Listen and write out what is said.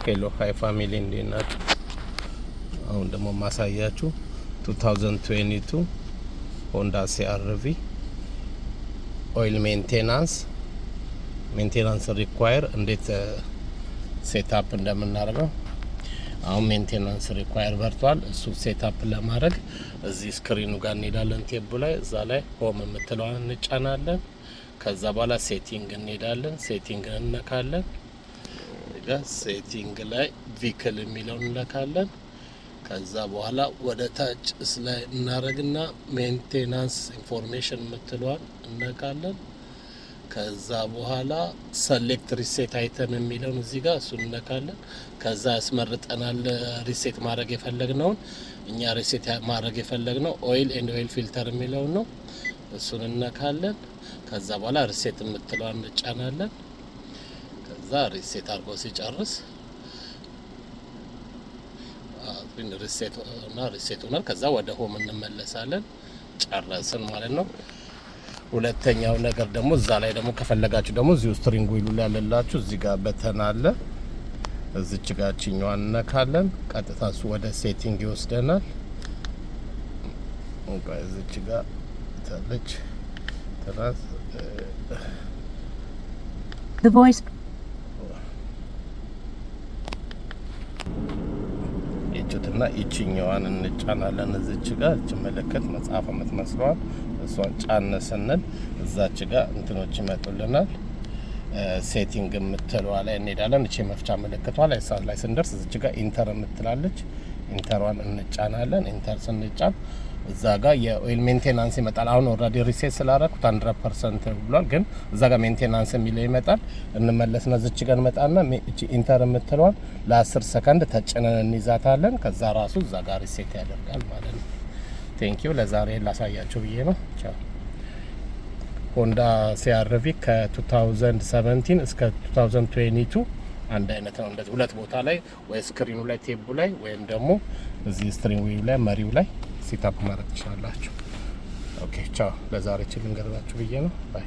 ሄሎ ሃይ ፋሚሊ እንዴት ናችሁ? አሁን ደግሞ ማሳያችሁ 2022 ሆንዳ CR-V ኦይል ሜንቴናንስ ሪኳየር እንዴት ሴትአፕ እንደምናደርገው። አሁን ሜንቴናንስ ሪኳየር በርቷል። እሱ ሴትአፕ ለማድረግ እዚህ ስክሪኑ ጋር እንሄዳለን። ቴቡ ላይ እዛ ላይ ሆም የምትለዋን እንጫናለን። ከዛ በኋላ ሴቲንግ እንሄዳለን። ሴቲንግ እንነካለን። ሴቲንግ ላይ ቪክል የሚለውን እንነካለን። ከዛ በኋላ ወደ ታች ላይ እናረግና ሜንቴናንስ ኢንፎርሜሽን የምትለዋን እንነካለን። ከዛ በኋላ ሰሌክት ሪሴት አይተም የሚለውን እዚህ ጋር እሱን እንነካለን። ከዛ ያስመርጠናል ሪሴት ማድረግ የፈለግነውን። እኛ ሪሴት ማድረግ የፈለግነው ኦይል ኤንድ ኦይል ፊልተር የሚለውን ነው። እሱን እንነካለን። ከዛ በኋላ ሪሴት የምትለዋን እንጫናለን። ከዛ ሪሴት አድርጎ ሲጨርስ ሪሴት ሆናል። ከዛ ወደ ሆም እንመለሳለን። ጨረስን ማለት ነው። ሁለተኛው ነገር ደግሞ እዛ ላይ ደግሞ ከፈለጋችሁ ደግሞ እዚሁ ስትሪንግ ዊሉ ላይ ያለላችሁ እዚህ ጋር በተን አለ። እዚች ጋር ቺኛዋን እንነካለን። ቀጥታ እሱ ወደ ሴቲንግ ይወስደናል። እዚች ጋር ታለች ትራስ the voice ይችትና ይቺኛዋን እንጫናለን። እዚች ጋር እቺ መለከት መጽሐፍ የምትመስለዋል እሷን ጫን ስንል እዛች ጋር እንትኖች ይመጡልናል። ሴቲንግ የምትለዋ ላይ እንሄዳለን። እቺ መፍቻ ምልክቷ ላይ ሳት ላይ ስንደርስ እዚች ጋር ኢንተር የምትላለች ኢንተሯን እንጫናለን። ኢንተር ስንጫን እዛ ጋር የኦይል ሜንቴናንስ ይመጣል። አሁን ኦልሬዲ ሪሴት ስላደረኩት 100% ብሏል፣ ግን እዛ ጋር ሜንቴናንስ የሚለው ይመጣል። እንመለስና እዚች ጋር እንመጣና እቺ ኢንተር የምትለዋን ለ10 ሰከንድ ተጭነን እንይዛታለን። ከዛ ራሱ እዛ ጋር ሪሴት ያደርጋል ማለት ነው። ቴንኪዩ ለዛሬ ላሳያችሁ ብዬ ነው። ቻው። ሆንዳ CR-V ከ2017 እስከ 2022 አንድ አይነት ነው። እንደዚህ ሁለት ቦታ ላይ ወይ ስክሪኑ ላይ ቴቡ ላይ ወይም ደግሞ እዚህ ስትሪንግ ላይ መሪው ላይ ሴትአፕ ማድረግ ትችላላችሁ። ኦኬ ቻው። ለዛሬ ልንገርባችሁ ብዬ ነው። ባይ